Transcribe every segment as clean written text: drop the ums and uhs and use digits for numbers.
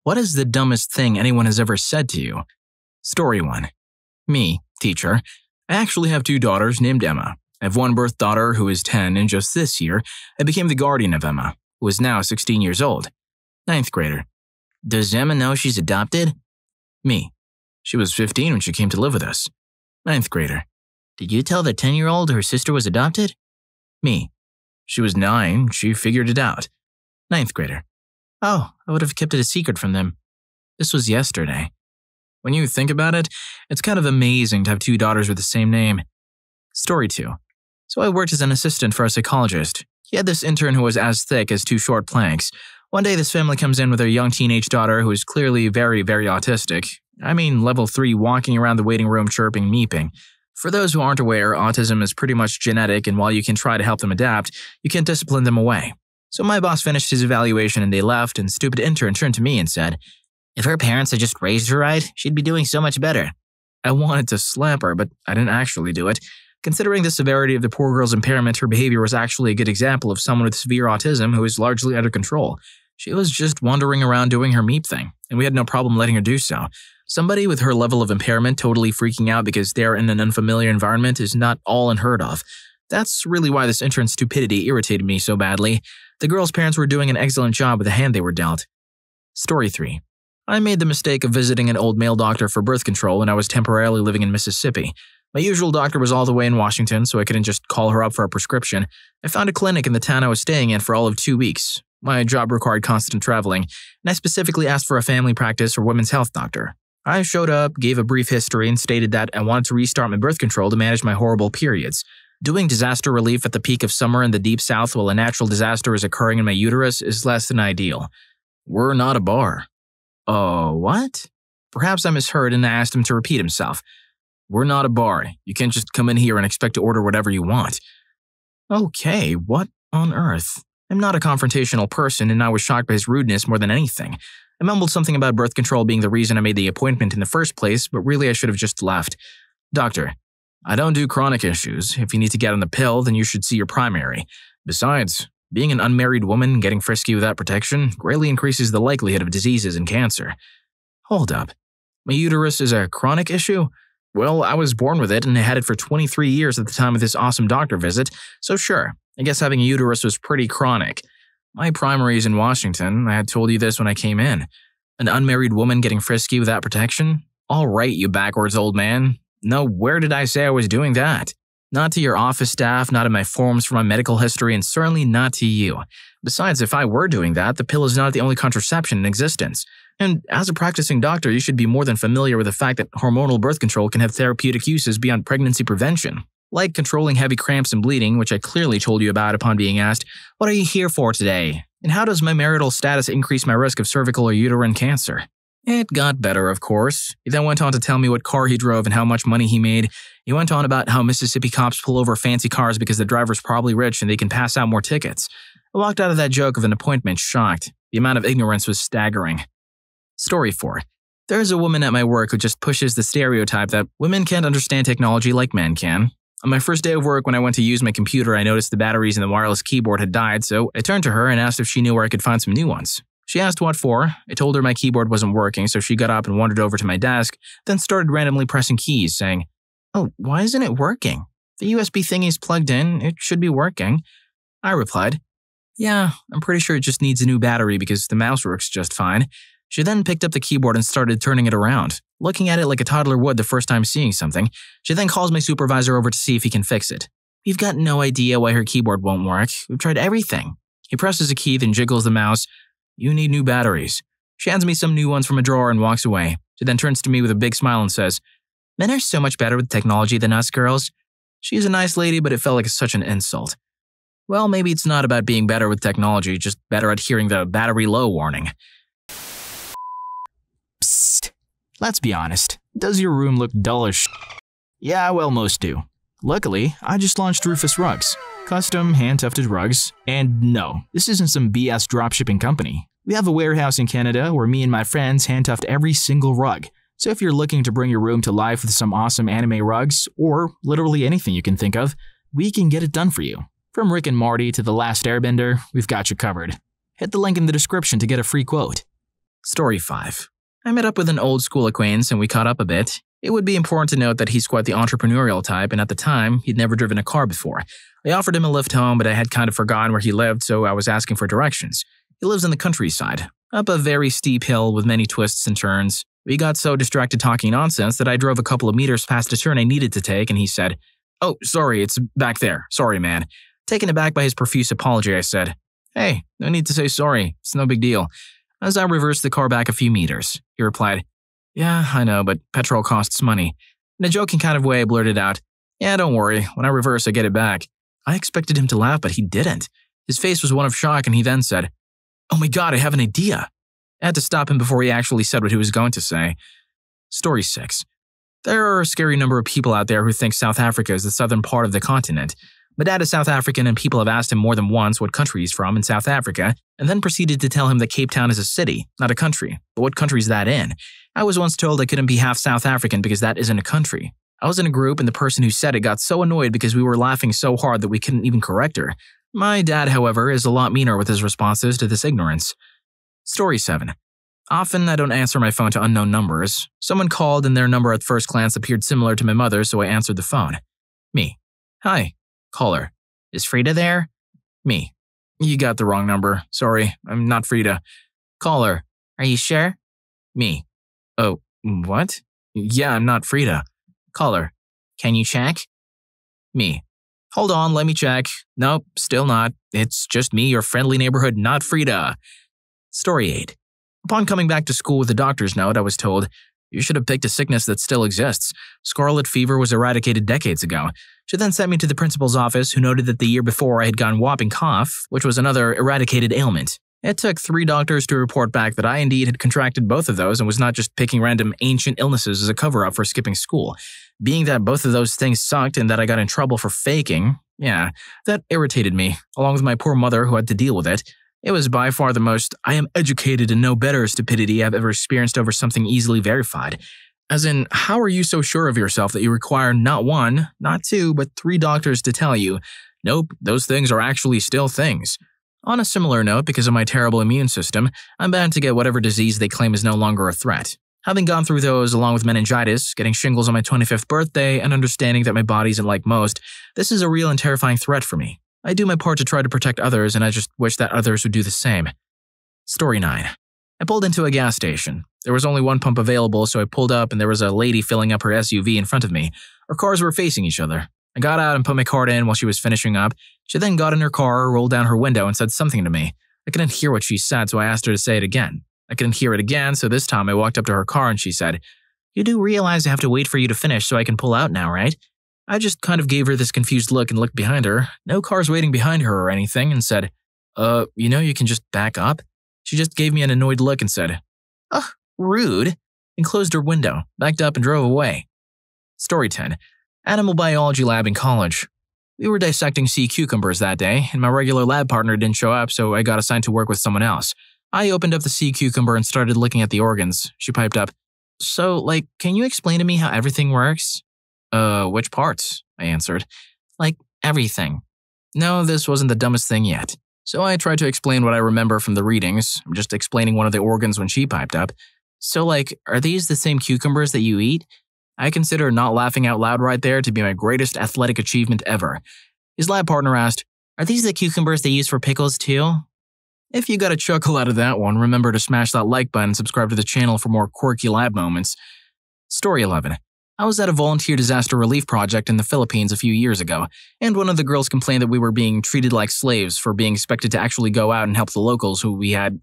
What is the dumbest thing anyone has ever said to you? Story 1. Me, teacher. I actually have 2 daughters named Emma. I have one birth daughter who is 10, and just this year, I became the guardian of Emma, who is now 16 years old. 9th grader. Does Emma know she's adopted? Me. She was 15 when she came to live with us. 9th grader. Did you tell the 10-year-old her sister was adopted? Me. She was 9, she figured it out. 9th grader. Oh, I would have kept it a secret from them. This was yesterday. When you think about it, it's kind of amazing to have 2 daughters with the same name. Story 2. So I worked as an assistant for a psychologist. He had this intern who was as thick as 2 short planks. One day this family comes in with their young teenage daughter who is clearly very, very autistic. I mean level 3 walking around the waiting room chirping, meeping. For those who aren't aware, autism is pretty much genetic, and while you can try to help them adapt, you can't discipline them away. So my boss finished his evaluation and they left, and stupid intern turned to me and said, if her parents had just raised her right, she'd be doing so much better. I wanted to slap her, but I didn't actually do it. Considering the severity of the poor girl's impairment, her behavior was actually a good example of someone with severe autism who is largely out of control. She was just wandering around doing her meep thing, and we had no problem letting her do so. Somebody with her level of impairment totally freaking out because they're in an unfamiliar environment is not all unheard of. That's really why this intern's stupidity irritated me so badly. The girl's parents were doing an excellent job with the hand they were dealt. Story 3. I made the mistake of visiting an old male doctor for birth control when I was temporarily living in Mississippi. My usual doctor was all the way in Washington, so I couldn't just call her up for a prescription. I found a clinic in the town I was staying in for all of 2 weeks. My job required constant traveling, and I specifically asked for a family practice or women's health doctor. I showed up, gave a brief history, and stated that I wanted to restart my birth control to manage my horrible periods. Doing disaster relief at the peak of summer in the deep south while a natural disaster is occurring in my uterus is less than ideal. We're not a bar. Oh, what? Perhaps I misheard and I asked him to repeat himself. We're not a bar. You can't just come in here and expect to order whatever you want. Okay, what on earth? I'm not a confrontational person, and I was shocked by his rudeness more than anything. I mumbled something about birth control being the reason I made the appointment in the first place, but really I should have just left. Doctor, I don't do chronic issues. If you need to get on the pill, then you should see your primary. Besides, being an unmarried woman getting frisky without protection greatly increases the likelihood of diseases and cancer. Hold up. My uterus is a chronic issue? Well, I was born with it and I had it for 23 years at the time of this awesome doctor visit, so sure, I guess having a uterus was pretty chronic. My primary is in Washington. I had told you this when I came in. An unmarried woman getting frisky without protection? All right, you backwards old man. No, where did I say I was doing that? Not to your office staff, not in my forms for my medical history, and certainly not to you. Besides, if I were doing that, the pill is not the only contraception in existence. And as a practicing doctor, you should be more than familiar with the fact that hormonal birth control can have therapeutic uses beyond pregnancy prevention. Like controlling heavy cramps and bleeding, which I clearly told you about upon being asked, what are you here for today? And how does my marital status increase my risk of cervical or uterine cancer? It got better, of course. He then went on to tell me what car he drove and how much money he made. He went on about how Mississippi cops pull over fancy cars because the driver's probably rich and they can pass out more tickets. I walked out of that joke of an appointment shocked. The amount of ignorance was staggering. Story 4. There's a woman at my work who just pushes the stereotype that women can't understand technology like men can. On my first day of work, when I went to use my computer, I noticed the batteries in the wireless keyboard had died, so I turned to her and asked if she knew where I could find some new ones. She asked what for. I told her my keyboard wasn't working, so she got up and wandered over to my desk, then started randomly pressing keys, saying, "Oh, why isn't it working? The USB thingy's plugged in. It should be working." I replied, "Yeah, I'm pretty sure it just needs a new battery because the mouse works just fine." She then picked up the keyboard and started turning it around, looking at it like a toddler would the first time seeing something. She then calls my supervisor over to see if he can fix it. We've got no idea why her keyboard won't work. We've tried everything. He presses a key, then jiggles the mouse. "You need new batteries." She hands me some new ones from a drawer and walks away. She then turns to me with a big smile and says, "Men are so much better with technology than us girls." She's a nice lady, but it felt like such an insult. Well, maybe it's not about being better with technology, just better at hearing the battery low warning. Psst. Let's be honest. Does your room look dull as shit? Yeah, well, most do. Luckily, I just launched Rufus Rugs. Custom, hand-tufted rugs. And no, this isn't some BS dropshipping company. We have a warehouse in Canada where me and my friends hand-tuft every single rug. So if you're looking to bring your room to life with some awesome anime rugs, or literally anything you can think of, we can get it done for you. From Rick and Morty to The Last Airbender, we've got you covered. Hit the link in the description to get a free quote. Story 5. I met up with an old school acquaintance and we caught up a bit. It would be important to note that he's quite the entrepreneurial type, and at the time, he'd never driven a car before. I offered him a lift home, but I had kind of forgotten where he lived, so I was asking for directions. He lives in the countryside, up a very steep hill with many twists and turns. We got so distracted talking nonsense that I drove a couple of meters past a turn I needed to take, and he said, "Oh, sorry, it's back there. Sorry, man." Taken aback by his profuse apology, I said, "Hey, no need to say sorry. It's no big deal." As I reversed the car back a few meters, he replied, "Yeah, I know, but petrol costs money." In a joking kind of way, I blurted out, "Yeah, don't worry. When I reverse, I get it back." I expected him to laugh, but he didn't. His face was one of shock, and he then said, "Oh my god, I have an idea." I had to stop him before he actually said what he was going to say. Story 6. There are a scary number of people out there who think South Africa is the southern part of the continent. My dad is South African, and people have asked him more than once what country he's from in South Africa, and then proceeded to tell him that Cape Town is a city, not a country. But what country is that in? I was once told I couldn't be half South African because that isn't a country. I was in a group, and the person who said it got so annoyed because we were laughing so hard that we couldn't even correct her. My dad, however, is a lot meaner with his responses to this ignorance. Story 7. Often, I don't answer my phone to unknown numbers. Someone called, and their number at first glance appeared similar to my mother's, so I answered the phone. Me. "Hi." Caller. "Is Frida there?" Me. "You got the wrong number. Sorry, I'm not Frida." Caller. "Are you sure?" Me. "Oh, what? Yeah, I'm not Frida." Caller. "Can you check?" Me. "Hold on, let me check. Nope, still not. It's just me, your friendly neighborhood, not Frida." Story 8. Upon coming back to school with a doctor's note, I was told, "You should have picked a sickness that still exists. Scarlet fever was eradicated decades ago." She then sent me to the principal's office, who noted that the year before I had gotten whopping cough, which was another eradicated ailment. It took 3 doctors to report back that I indeed had contracted both of those and was not just picking random ancient illnesses as a cover-up for skipping school. Being that both of those things sucked and that I got in trouble for faking, that irritated me, along with my poor mother who had to deal with it. It was by far the most "I am educated and know better" stupidity I've ever experienced over something easily verified. As in, how are you so sure of yourself that you require not 1, not 2, but 3 doctors to tell you, "Nope, those things are actually still things"? On a similar note, because of my terrible immune system, I'm bound to get whatever disease they claim is no longer a threat. Having gone through those along with meningitis, getting shingles on my 25th birthday, and understanding that my body isn't like most, this is a real and terrifying threat for me. I do my part to try to protect others, and I just wish that others would do the same. Story 9. I pulled into a gas station. There was only one pump available, so I pulled up and there was a lady filling up her SUV in front of me. Our cars were facing each other. I got out and put my card in while she was finishing up. She then got in her car, rolled down her window, and said something to me. I couldn't hear what she said, so I asked her to say it again. I couldn't hear it again, so this time I walked up to her car and she said, "You do realize I have to wait for you to finish so I can pull out now, right?" I just kind of gave her this confused look and looked behind her. No cars waiting behind her or anything, and said, you can just back up?" She just gave me an annoyed look and said, "Ugh, rude," and closed her window, backed up and drove away. Story 10. Animal biology lab in college. We were dissecting sea cucumbers that day, and my regular lab partner didn't show up, so I got assigned to work with someone else. I opened up the sea cucumber and started looking at the organs. She piped up, "So, can you explain to me how everything works?" Which parts?" I answered. "Like, everything." No, this wasn't the dumbest thing yet. So I tried to explain what I remember from the readings. I'm just explaining one of the organs when she piped up. "So, are these the same cucumbers that you eat?" I consider not laughing out loud right there to be my greatest athletic achievement ever. His lab partner asked, "Are these the cucumbers they use for pickles too?" If you got a chuckle out of that one, remember to smash that like button and subscribe to the channel for more quirky lab moments. Story 11. I was at a volunteer disaster relief project in the Philippines a few years ago, and one of the girls complained that we were being treated like slaves for being expected to actually go out and help the locals who we had,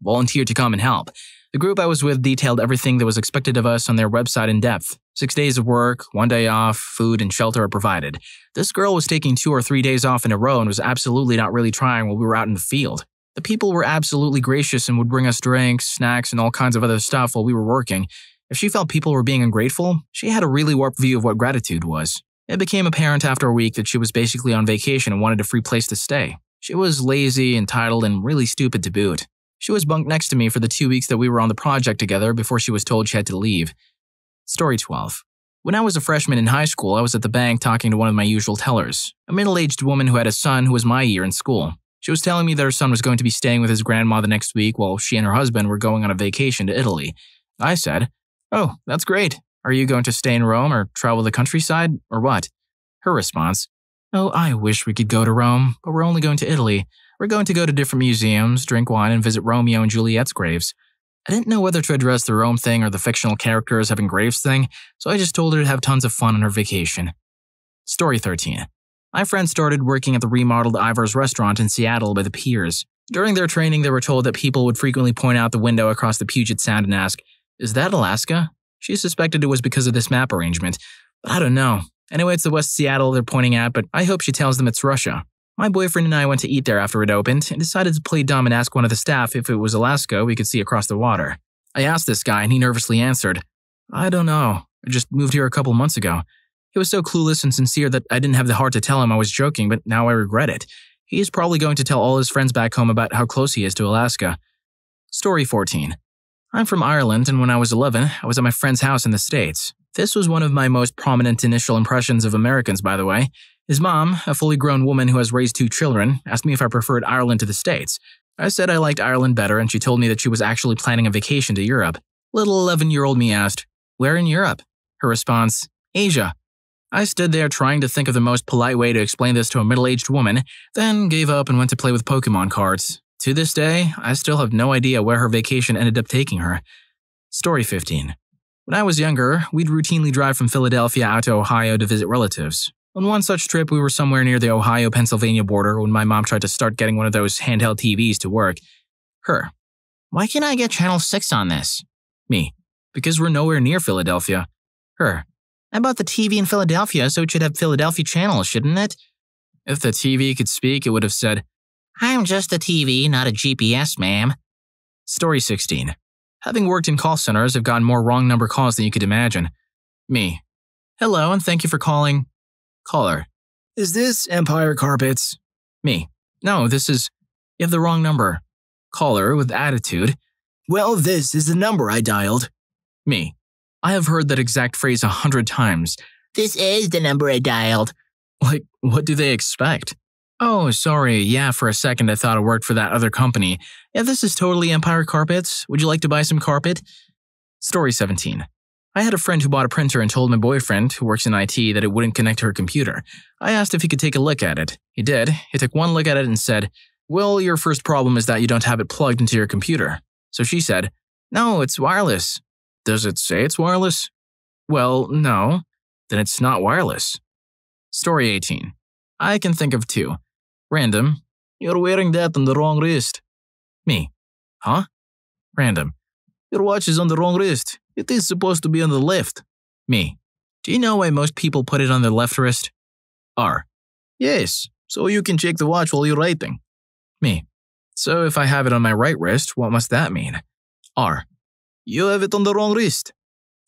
volunteered to come and help. The group I was with detailed everything that was expected of us on their website in depth. 6 days of work, 1 day off, food and shelter are provided. This girl was taking 2 or 3 days off in a row and was absolutely not really trying while we were out in the field. The people were absolutely gracious and would bring us drinks, snacks, and all kinds of other stuff while we were working. If she felt people were being ungrateful, she had a really warped view of what gratitude was. It became apparent after a week that she was basically on vacation and wanted a free place to stay. She was lazy, entitled, and really stupid to boot. She was bunked next to me for the 2 weeks that we were on the project together before she was told she had to leave. Story 12. When I was a freshman in high school, I was at the bank talking to one of my usual tellers, a middle-aged woman who had a son who was my year in school. She was telling me that her son was going to be staying with his grandma the next week while she and her husband were going on a vacation to Italy. I said, "Oh, that's great. Are you going to stay in Rome or travel the countryside, or what?" Her response, "Oh, I wish we could go to Rome, but we're only going to Italy. We're going to go to different museums, drink wine, and visit Romeo and Juliet's graves." I didn't know whether to address the Rome thing or the fictional characters having graves thing, so I just told her to have tons of fun on her vacation. Story 13. My friend started working at the remodeled Ivar's restaurant in Seattle by the piers. During their training, they were told that people would frequently point out the window across the Puget Sound and ask, "Is that Alaska?" She suspected it was because of this map arrangement, but I don't know. Anyway, it's the West Seattle they're pointing at, but I hope she tells them it's Russia. My boyfriend and I went to eat there after it opened and decided to play dumb and ask one of the staff if it was Alaska we could see across the water. I asked this guy and he nervously answered, "I don't know. I just moved here a couple months ago." He was so clueless and sincere that I didn't have the heart to tell him I was joking, but now I regret it. He is probably going to tell all his friends back home about how close he is to Alaska. Story 14. I'm from Ireland, and when I was 11, I was at my friend's house in the States. This was one of my most prominent initial impressions of Americans, by the way. His mom, a fully grown woman who has raised 2 children, asked me if I preferred Ireland to the States. I said I liked Ireland better, and she told me that she was actually planning a vacation to Europe. Little 11-year-old me asked, "Where in Europe?" Her response, "Asia." I stood there trying to think of the most polite way to explain this to a middle-aged woman, then gave up and went to play with Pokemon cards. To this day, I still have no idea where her vacation ended up taking her. Story 15. When I was younger, we'd routinely drive from Philadelphia out to Ohio to visit relatives. On one such trip, we were somewhere near the Ohio-Pennsylvania border when my mom tried to start getting one of those handheld TVs to work. Her. "Why can't I get Channel 6 on this?" Me. "Because we're nowhere near Philadelphia." Her. "I bought the TV in Philadelphia, so it should have Philadelphia channels, shouldn't it?" If the TV could speak, it would have said, "I'm just a TV, not a GPS, ma'am." Story 16. Having worked in call centers, I've gotten more wrong number calls than you could imagine. Me. "Hello, and thank you for calling." Caller. "Is this Empire Carpets?" Me. "No, this is... You have the wrong number." Caller with attitude. "Well, this is the number I dialed." Me. I have heard that exact phrase 100 times. "This is the number I dialed." Like, what do they expect? "Oh, sorry, yeah, for a second I thought I worked for that other company. Yeah, this is totally Empire Carpets. Would you like to buy some carpet?" Story 17. I had a friend who bought a printer and told my boyfriend, who works in IT, that it wouldn't connect to her computer. I asked if he could take a look at it. He did. He took one look at it and said, "Well, your first problem is that you don't have it plugged into your computer." So she said, "No, it's wireless." "Does it say it's wireless?" "Well, no. Then it's not wireless." Story 18. I can think of 2. Random. "You're wearing that on the wrong wrist." Me. Huh? Random. "Your watch is on the wrong wrist. It is supposed to be on the left." Me. "Do you know why most people put it on their left wrist?" R. "Yes, so you can check the watch while you're writing." Me. "So if I have it on my right wrist, what must that mean?" R. "You have it on the wrong wrist."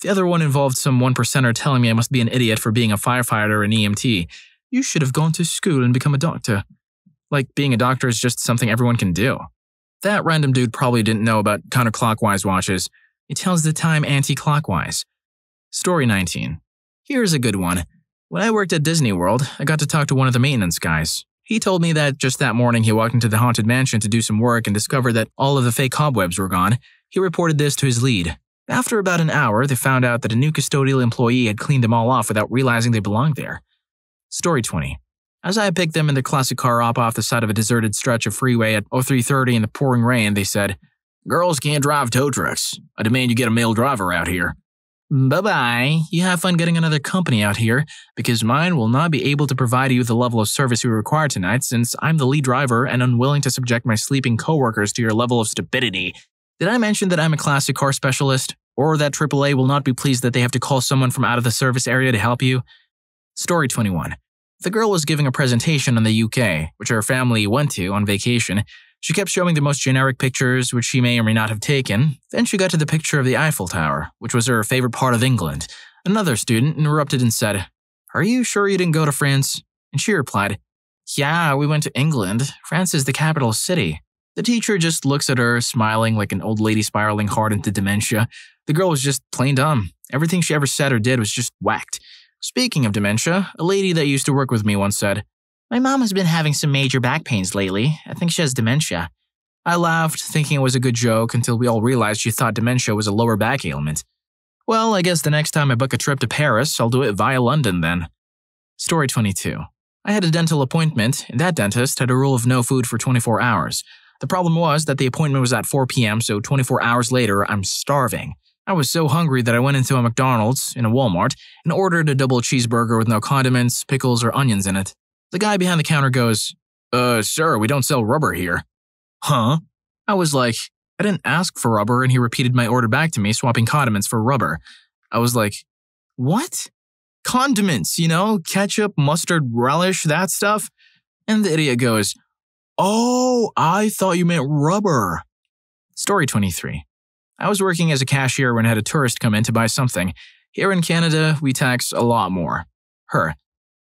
The other one involved some 1%er telling me I must be an idiot for being a firefighter or an EMT. "You should have gone to school and become a doctor." Like being a doctor is just something everyone can do. That random dude probably didn't know about counterclockwise watches. It tells the time anti-clockwise. Story 19. Here's a good one. When I worked at Disney World, I got to talk to one of the maintenance guys. He told me that just that morning he walked into the haunted mansion to do some work and discovered that all of the fake cobwebs were gone. He reported this to his lead. After about an hour, they found out that a new custodial employee had cleaned them all off without realizing they belonged there. Story 20. As I picked them in their classic car up off the side of a deserted stretch of freeway at 03:30 in the pouring rain, they said, "Girls can't drive tow trucks. I demand you get a male driver out here." "Bye-bye. You have fun getting another company out here, because mine will not be able to provide you the level of service you require tonight since I'm the lead driver and unwilling to subject my sleeping coworkers to your level of stupidity. Did I mention that I'm a classic car specialist? Or that AAA will not be pleased that they have to call someone from out of the service area to help you?" Story 21. The girl was giving a presentation on the UK, which her family went to on vacation. She kept showing the most generic pictures, which she may or may not have taken. Then she got to the picture of the Eiffel Tower, which was her favorite part of England. Another student interrupted and said, "Are you sure you didn't go to France?" And she replied, "Yeah, we went to England. France is the capital city." The teacher just looks at her, smiling like an old lady spiraling hard into dementia. The girl was just plain dumb. Everything she ever said or did was just whacked. Speaking of dementia, a lady that used to work with me once said, My mom has been having some major back pains lately. I think she has dementia. I laughed, thinking it was a good joke until we all realized she thought dementia was a lower back ailment. Well, I guess the next time I book a trip to Paris, I'll do it via London then. Story 22. I had a dental appointment, and that dentist had a rule of no food for 24 hours. The problem was that the appointment was at 4 p.m., so 24 hours later, I'm starving. I was so hungry that I went into a McDonald's, in a Walmart, and ordered a double cheeseburger with no condiments, pickles, or onions in it. The guy behind the counter goes, sir, we don't sell rubber here. Huh? I was like, I didn't ask for rubber, and he repeated my order back to me, swapping condiments for rubber. I was like, what? Condiments, ketchup, mustard, relish, that stuff? And the idiot goes, oh, I thought you meant rubber. Story 23. I was working as a cashier when I had a tourist come in to buy something. Here in Canada, we tax a lot more. Her.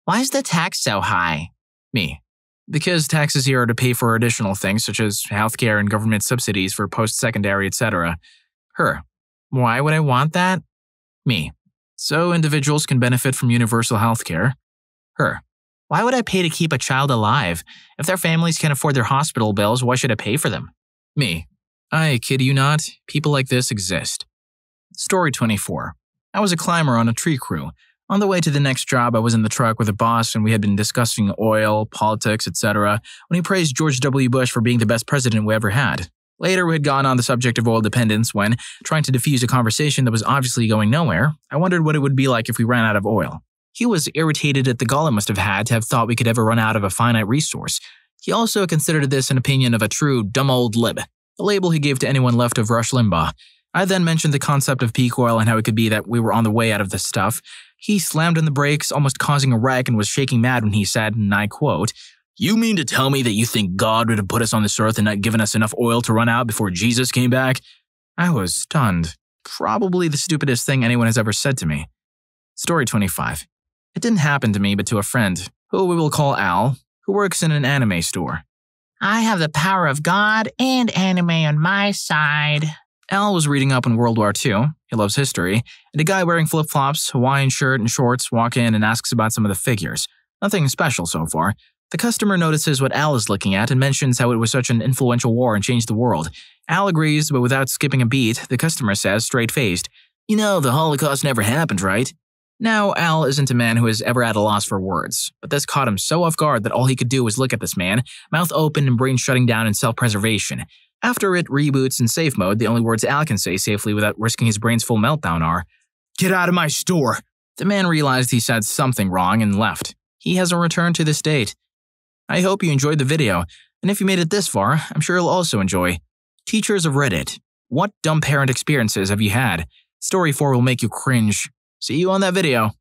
Why is the tax so high? Me. Because taxes here are to pay for additional things such as healthcare and government subsidies for post-secondary, etc. Her. Why would I want that? Me. So individuals can benefit from universal healthcare. Her. Why would I pay to keep a child alive? If their families can't afford their hospital bills, why should I pay for them? Me. I kid you not, people like this exist. Story 24. I was a climber on a tree crew. On the way to the next job, I was in the truck with a boss and we had been discussing oil, politics, etc. when he praised George W. Bush for being the best president we ever had. Later, we had gone on the subject of oil dependence when, trying to defuse a conversation that was obviously going nowhere, I wondered what it would be like if we ran out of oil. He was irritated at the gall it must have had to have thought we could ever run out of a finite resource. He also considered this an opinion of a true dumb old lib, a label he gave to anyone left of Rush Limbaugh. I then mentioned the concept of peak oil and how it could be that we were on the way out of this stuff. He slammed on the brakes, almost causing a wreck, and was shaking mad when he said, and I quote, "You mean to tell me that you think God would have put us on this earth and not given us enough oil to run out before Jesus came back?" I was stunned. Probably the stupidest thing anyone has ever said to me. Story 25. It didn't happen to me, but to a friend, who we will call Al, who works in an anime store. I have the power of God and anime on my side. Al was reading up on World War II, he loves history, and a guy wearing flip-flops, Hawaiian shirt, and shorts walk in and asks about some of the figures. Nothing special so far. The customer notices what Al is looking at and mentions how it was such an influential war and changed the world. Al agrees, but without skipping a beat, the customer says, straight-faced, "You know, the Holocaust never happened, right?" Now, Al isn't a man who is ever at a loss for words, but this caught him so off guard that all he could do was look at this man, mouth open and brain shutting down in self-preservation. After it reboots in safe mode, the only words Al can say safely without risking his brain's full meltdown are, "Get out of my store!" The man realized he said something wrong and left. He hasn't returned to this date. I hope you enjoyed the video, and if you made it this far, I'm sure you'll also enjoy. Teachers of Read It. What dumb parent experiences have you had? Story 4 will make you cringe. See you on that video.